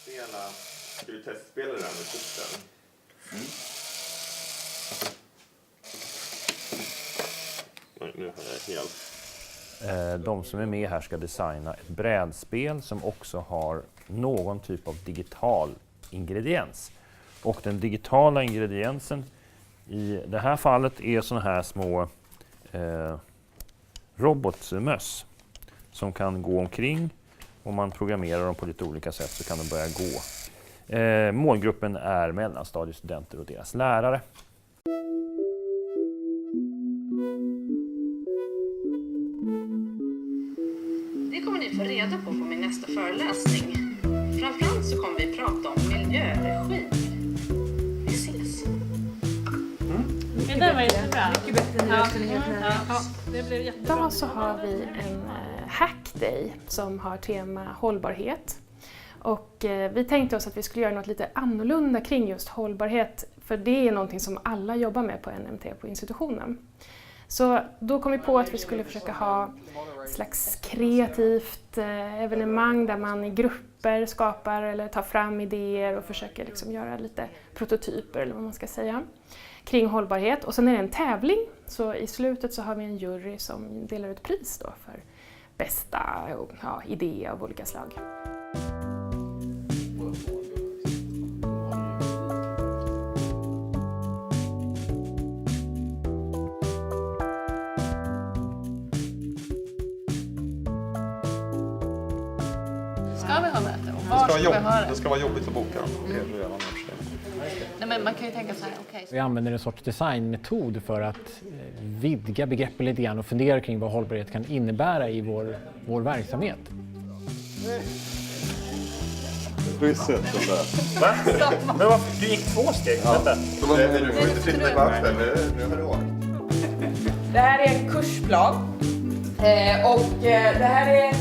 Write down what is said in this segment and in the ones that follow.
Ska vi testspela det där med korten? Nu har jag helt... De som är med här ska designa ett brädspel som också har någon typ av digital ingrediens. Och den digitala ingrediensen i det här fallet är såna här små robotmöss som kan gå omkring. Om man programmerar dem på lite olika sätt så kan de börja gå. Målgruppen är mellanstadiestudenter och deras lärare. Det kommer ni få reda på min nästa föreläsning. Framförallt så kommer vi prata om miljöregi. Vi ses. Det där var jättebra. Mycket bättre än jag skulle helt Ja, det blev jättebra. Idag så har vi en Hack Day som har tema hållbarhet. Och vi tänkte oss att vi skulle göra något lite annorlunda kring just hållbarhet. För det är någonting som alla jobbar med på NMT på institutionen. Så då kom vi på att vi skulle försöka ha ett slags kreativt evenemang där man i grupper skapar eller tar fram idéer och försöker liksom göra lite prototyper eller vad man ska säga kring hållbarhet. Och sen är det en tävling, så i slutet så har vi en jury som delar ut pris då för bästa idéer av olika slag. Ska vi ha möte? Och var ska vi ha det? Det ska vara jobbigt att boka. Nej, men man kan ju tänka så här, okej. Vi använder en sorts designmetod för att vidga begreppen lite grann och fundera kring vad hållbarhet kan innebära i vår verksamhet. Du har sett den där. Va? Men varför? Du gick 2 steg. Vänta. Du får inte flytta i varför. Nu har du åkt. Det här är en kursplan. Och det här är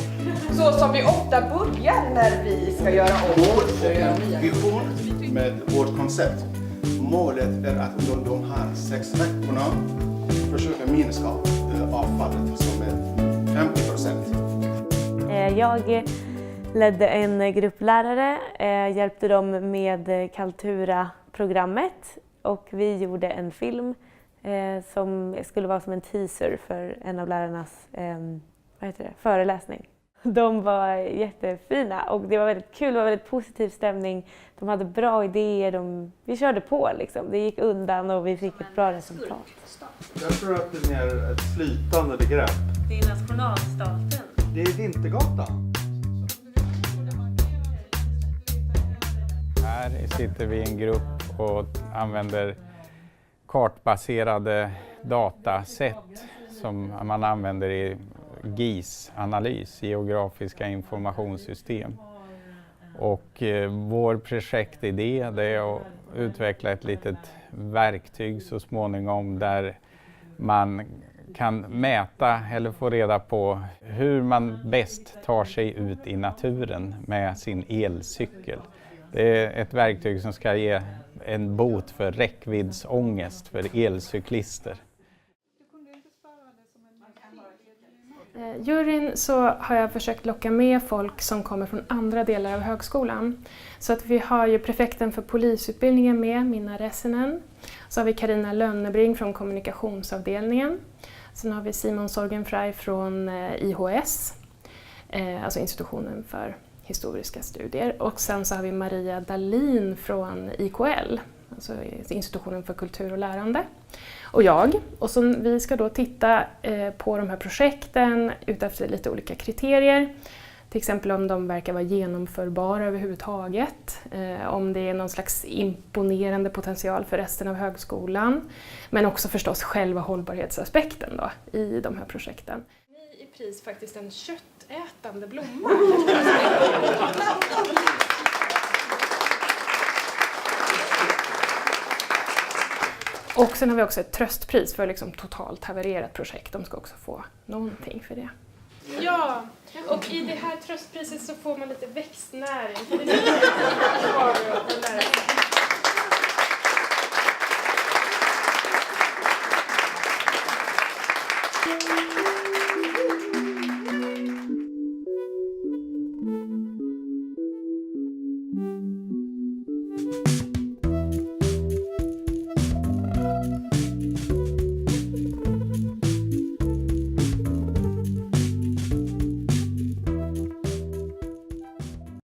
så som vi ofta börjar när vi ska göra om. Vår vision med vårt koncept. Målet är att under de här 6 veckorna försöka minska avfallet som är 50%. Jag ledde en grupp lärare, hjälpte dem med Kaltura-programmet och vi gjorde en film som skulle vara som en teaser för en av lärarnas föreläsning. De var jättefina och det var väldigt kul, det var väldigt positiv stämning. De hade bra idéer, vi körde på liksom. Det gick undan och vi fick ett bra resultat. Jag tror att det är mer ett flytande begrepp. Det är nationalstaten. Det är Vintergatan. Här sitter vi i en grupp och använder kartbaserade datasätt som man använder i GIS-analys, geografiska informationssystem. Och vår projektidé det är att utveckla ett litet verktyg så småningom där man kan mäta eller få reda på hur man bäst tar sig ut i naturen med sin elcykel. Det är ett verktyg som ska ge en bot för räckviddsångest för elcyklister. Juryn så har jag försökt locka med folk som kommer från andra delar av högskolan. Så att vi har ju prefekten för polisutbildningen med, Minna Räsänen. Så har vi Carina Lönnebring från kommunikationsavdelningen. Sen har vi Simon Sorgenfrey från IHS, alltså institutionen för historiska studier. Och sen så har vi Maria Dahlin från IKL, alltså institutionen för kultur och lärande. Och jag. Och så vi ska då titta på de här projekten utefter lite olika kriterier. Till exempel om de verkar vara genomförbara överhuvudtaget. Om det är någon slags imponerande potential för resten av högskolan. Men också förstås själva hållbarhetsaspekten då, i de här projekten. Ni i pris faktiskt en köttätande blomma. Och sen har vi också ett tröstpris för liksom totalt havererat projekt. De ska också få någonting för det. Ja, och i det här tröstpriset så får man lite växtnäring.